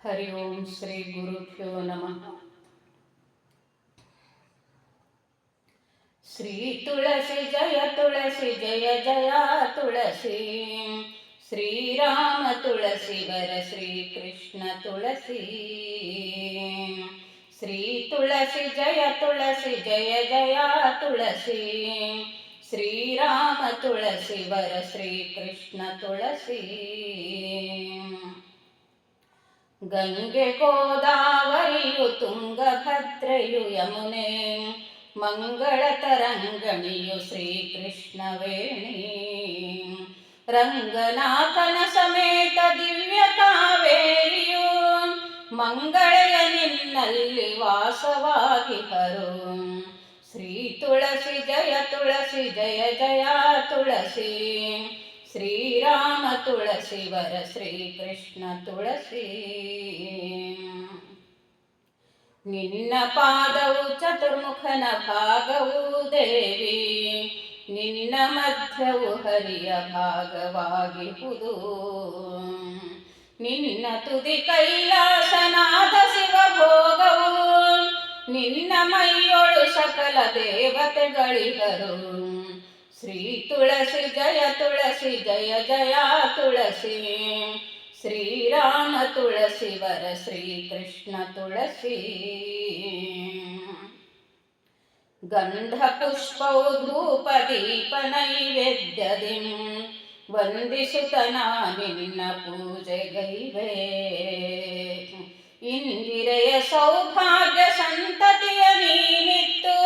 ಹರಿ ಓಂ ಶ್ರೀ ಗುರುಭ್ಯೋ ನಮಃ. ಶ್ರೀ ತುಳಸಿ ಜಯ ತುಳಸಿ ಜಯ ಜಯ ತುಳಸಿ, ಶ್ರೀರಾಮ ತುಳಸಿ ವರ ಶ್ರೀ ಕೃಷ್ಣ ತುಳಸಿ. ಶ್ರೀ ತುಳಸಿ ಜಯ ತುಳಸಿ ಜಯ ಜಯ ತುಳಸಿ, ಶ್ರೀರಾಮ ತುಳಸಿ ವರ ಶ್ರೀ ಕೃಷ್ಣ ತುಳಸಿ. ಗಂಗೆ ಗೋದಾವರಿಯು ತುಂಗಭದ್ರೆಯು ಯಮುನೆ, ಮಂಗಳ ತರಂಗಣಿಯು ಶ್ರೀಕೃಷ್ಣವೇಣಿ. ರಂಗನಾಥನ ಸಮೇತ ದಿವ್ಯ ಕಾವೇರಿಯು, ಮಂಗಳೆಯ ನಿನ್ನಲ್ಲಿ ವಾಸವಾಗಿಹರು. ಶ್ರೀ ತುಳಸಿ ಜಯ ತುಳಸಿ ಜಯ ಜಯ ತುಳಸಿ, ಶ್ರೀರಾಮ ತುಳಸಿ ವರ ಶ್ರೀಕೃಷ್ಣ ತುಳಸಿ. ನಿನ್ನ ಪಾದವು ಚತುರ್ಮುಖನ ಭಾಗವು ದೇವಿ, ನಿನ್ನ ಮಧ್ಯವು ಹರಿಯ ಭಾಗವಾಗಿಹುದು. ನಿನ್ನ ತುದಿ ಕೈಲಾಸನಾದ ಶಿವಭೋಗವು, ನಿನ್ನ ಮೈಯೊಳು ಸಕಲ ದೇವತೆಗಳಿಗರು. ಶ್ರೀ ತುಳಸಿ ಜಯ ತುಳಸಿ ಜಯ ಜಯ ತುಳಸಿ, ಶ್ರೀರಾಮ ತುಳಸಿ ವರ ಶ್ರೀಕೃಷ್ಣ ತುಳಸಿ. ಗಂಧ ಪುಷ್ಪವು ಧೂಪ ದೀಪ ನೈವೇದ್ಯದಿ, ವಂದಿಸುತ್ತನ ನಿನ್ನ ಪೂಜೆಗೈವೆ. ಇಂದಿರೆಯ ಸೌಭಾಗ್ಯ ಸಂತತಿಯ ನೀನಿತ್ತು,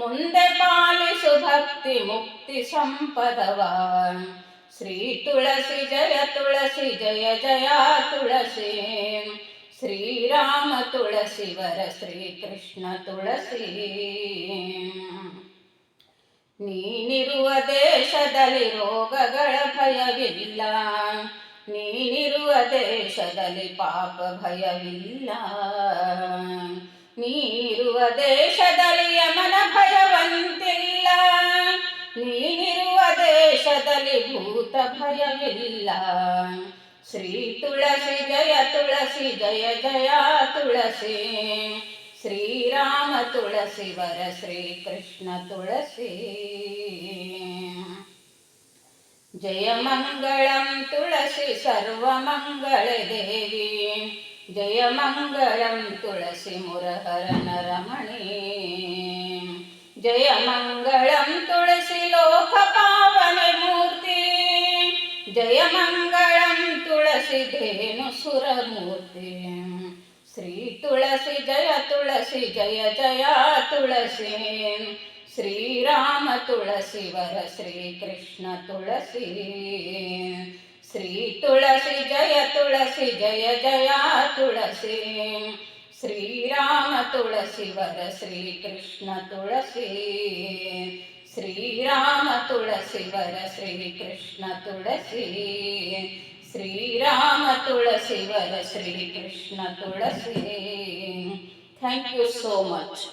ಮುಂದೆ ಪಾಲಿಸು ಭಕ್ತಿ ಮುಕ್ತಿ ಸಂಪದವ. ಶ್ರೀ ತುಳಸಿ ಜಯ ತುಳಸಿ ಜಯ ಜಯ ತುಳಸಿ, ಶ್ರೀರಾಮ ತುಳಸಿ ವರ ಶ್ರೀಕೃಷ್ಣ ತುಳಸಿ. ನೀನಿರುವ ದೇಶದಲ್ಲಿ ರೋಗಗಳ ಭಯವಿಲ್ಲ, ನೀನಿರುವ ದೇಶದಲ್ಲಿ ಪಾಪ ಭಯವಿಲ್ಲ. ನೀನಿರುವ ದೇಶದಲ್ಲಿ ಯಮನ ಭಯವಂತಿಲ್ಲ, ನೀನಿರುವ ದೇಶದಲ್ಲಿ ಭೂತ ಭಯವಿಲ್ಲ. ಶ್ರೀ ತುಳಸಿ ಜಯ ತುಳಸಿ ಜಯ ಜಯ ತುಳಸಿ, ಶ್ರೀರಾಮ ತುಳಸಿ ವರ ಶ್ರೀಕೃಷ್ಣ ತುಳಸಿ. ಜಯ ಮಂಗಳಂ ತುಳಸಿ ಸರ್ವಮಂಗಳೆ ದೇವಿ, ಜಯ ಮಂಗಳಂ ತುಳಸಿ ಮುರಹರನ ರಮಣಿ. ಜಯ ಮಂಗಳಂ ತುಳಸಿ ಲೋಕ ಪಾವನೆ ಮೂರ್ತಿ, ಜಯ ಮಂಗಳಂ ತುಳಸಿ ಧೇನು ಸುರಮೂರ್ತಿ. ಶ್ರೀ ತುಳಸಿ ಜಯ ತುಳಸಿ ಜಯ ಜಯ ತುಳಸಿ, ಶ್ರೀರಾಮ ತುಳಸಿ ವರ ಶ್ರೀಕೃಷ್ಣ ತುಳಸಿ. ಶ್ರೀ ತುಳಸಿ ಜಯ ತುಳಸಿ ಜಯ ಜಯ ತುಳಸಿ, ಶ್ರೀರಾಮ ತುಳಸಿ ವರ ಶ್ರೀಕೃಷ್ಣ ತುಳಸಿ. ಶ್ರೀರಾಮ ತುಳಸಿ ವರ ಶ್ರೀಕೃಷ್ಣ ತುಳಸಿ, ಶ್ರೀರಾಮ ತುಳಸಿ ವರ ಶ್ರೀಕೃಷ್ಣ ತುಳಸಿ. Thank you so much.